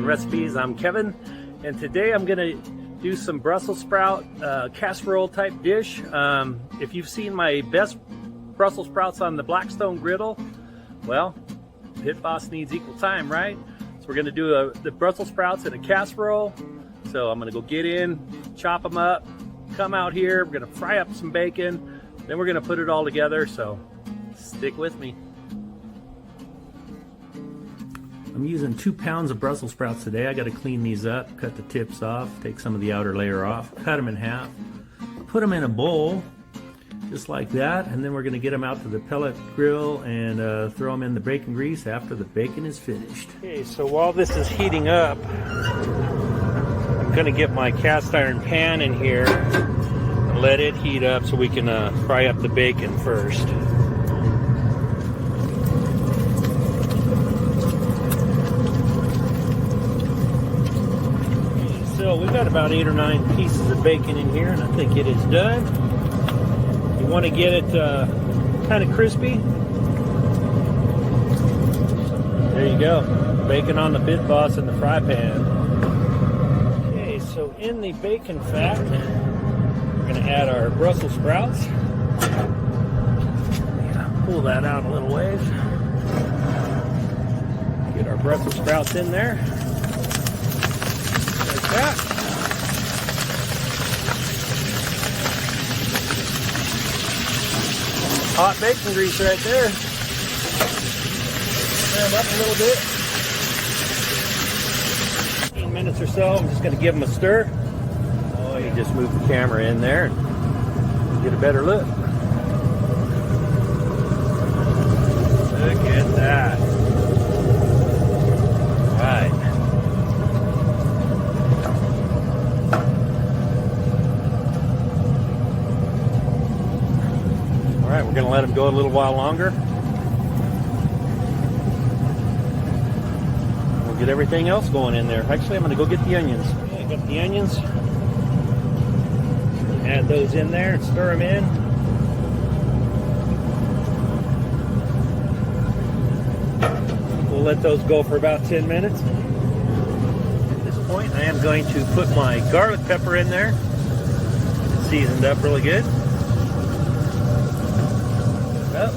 Recipes. I'm Kevin, and today I'm gonna do some Brussels sprout casserole type dish. If you've seen my best Brussels sprouts on the Blackstone griddle, well, Pit Boss needs equal time, right? So we're gonna do the Brussels sprouts in a casserole. So I'm gonna go get in, chop them up, come out here, we're gonna fry up some bacon, then we're gonna put it all together, so stick with me. I'm using 2 pounds of Brussels sprouts today. I got to clean these up, cut the tips off, take some of the outer layer off, cut them in half, put them in a bowl, just like that, and then we're going to get them out to the pellet grill and throw them in the bacon grease after the bacon is finished. Okay, so while this is heating up, I'm going to get my cast iron pan in here and let it heat up so we can fry up the bacon first. So we've got about 8 or 9 pieces of bacon in here, and I think it is done. You want to get it kind of crispy. There you go. Bacon on the Pit Boss in the fry pan. Okay, so in the bacon fat, we're going to add our Brussels sprouts. Pull that out a little ways. Get our Brussels sprouts in there. That. Hot bacon grease right there. Stir them up a little bit. 15 minutes or so. I'm just going to give them a stir. Oh, you just move the camera in there and get a better look. Look at that. All right. All right, we're going to let them go a little while longer. We'll get everything else going in there. Actually, I'm going to go get the onions. Okay, I got the onions. Add those in there and stir them in. We'll let those go for about 10 minutes. At this point, I am going to put my garlic pepper in there. It's seasoned up really good. Oh,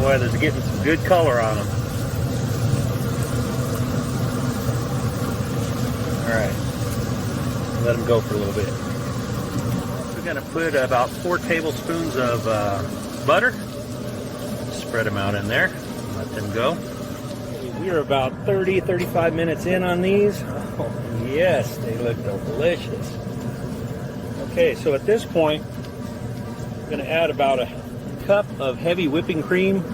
boy, they're getting some good color on them. All right, let them go for a little bit. We're going to put about 4 tablespoons of butter. Spread them out in there. Let them go. We are about 30-35 minutes in on these. Oh, yes, they look delicious. Okay, so at this point, I'm going to add about a cup of heavy whipping cream.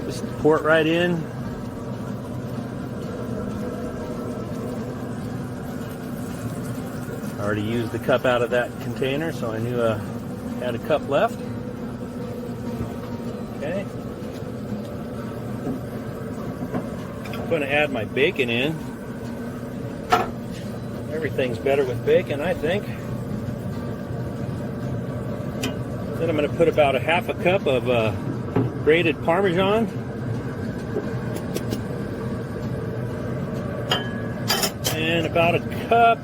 Just pour it right in. I already used the cup out of that container, so I knew I had a cup left. Okay. I'm going to add my bacon in. Everything's better with bacon, I think. Then I'm going to put about a half a cup of grated Parmesan. And about a cup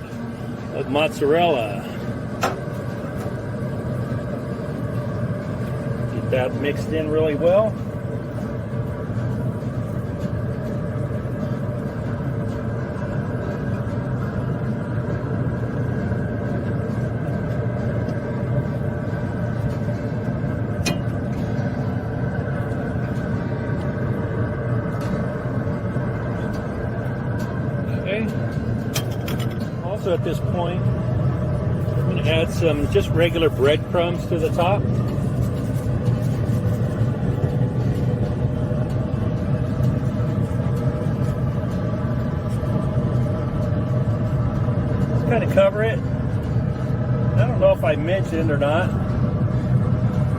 of mozzarella. Get that mixed in really well. Also at this point, I'm going to add some just regular breadcrumbs to the top. Just kind of cover it. I don't know if I mentioned or not,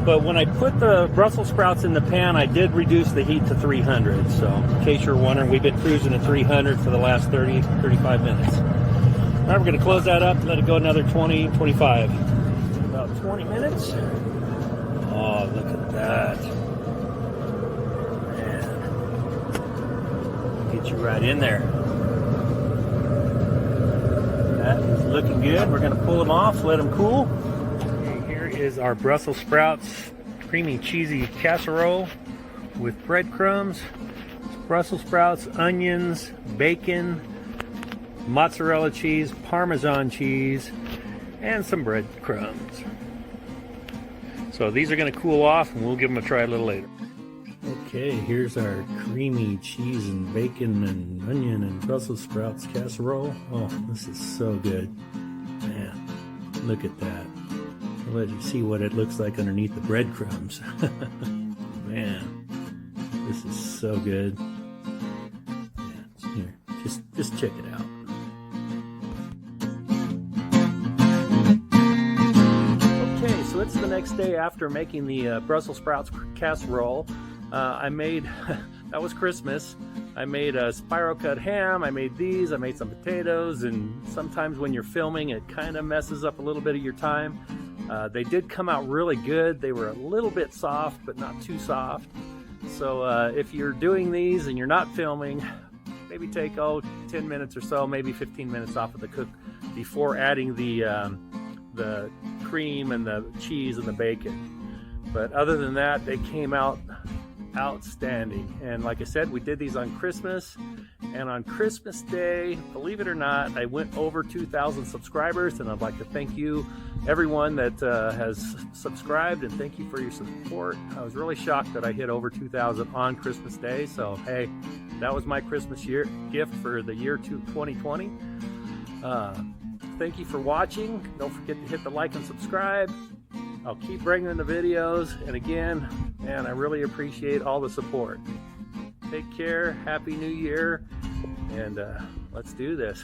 but when I put the Brussels sprouts in the pan, I did reduce the heat to 300. So in case you're wondering, we've been cruising at 300 for the last 30-35 minutes. All right, we're going to close that up and let it go another 20-25. About 20 minutes. Oh, look at that. Man. Get you right in there. looking good. We're going to pull them off, let them cool. Okay, here is our Brussels sprouts creamy cheesy casserole with breadcrumbs, Brussels sprouts, onions, bacon, mozzarella cheese, Parmesan cheese, and some breadcrumbs. So these are going to cool off, and we'll give them a try a little later. Okay, here's our creamy cheese and bacon and onion and Brussels sprouts casserole. Oh, this is so good. Man, look at that. I'll let you see what it looks like underneath the breadcrumbs. Man, this is so good. Yeah, here, just check it out. Okay, so it's the next day after making the Brussels sprouts casserole. I made, that was Christmas, I made a spiral cut ham, I made these, I made some potatoes, and sometimes when you're filming it kind of messes up a little bit of your time. They did come out really good. They were a little bit soft, but not too soft. So if you're doing these and you're not filming, maybe take 10 minutes or so, maybe 15 minutes off of the cook before adding the cream and the cheese and the bacon. But other than that, they came out outstanding. And like I said, we did these on Christmas, and on Christmas Day, believe it or not, I went over 2,000 subscribers, and I'd like to thank you, everyone that has subscribed, and thank you for your support. I was really shocked that I hit over 2,000 on Christmas Day. So hey, that was my Christmas gift for the year 2020. Thank you for watching. Don't forget to hit the like and subscribe. I'll keep bringing the videos, and again, man, I really appreciate all the support. Take care, Happy New Year, and let's do this.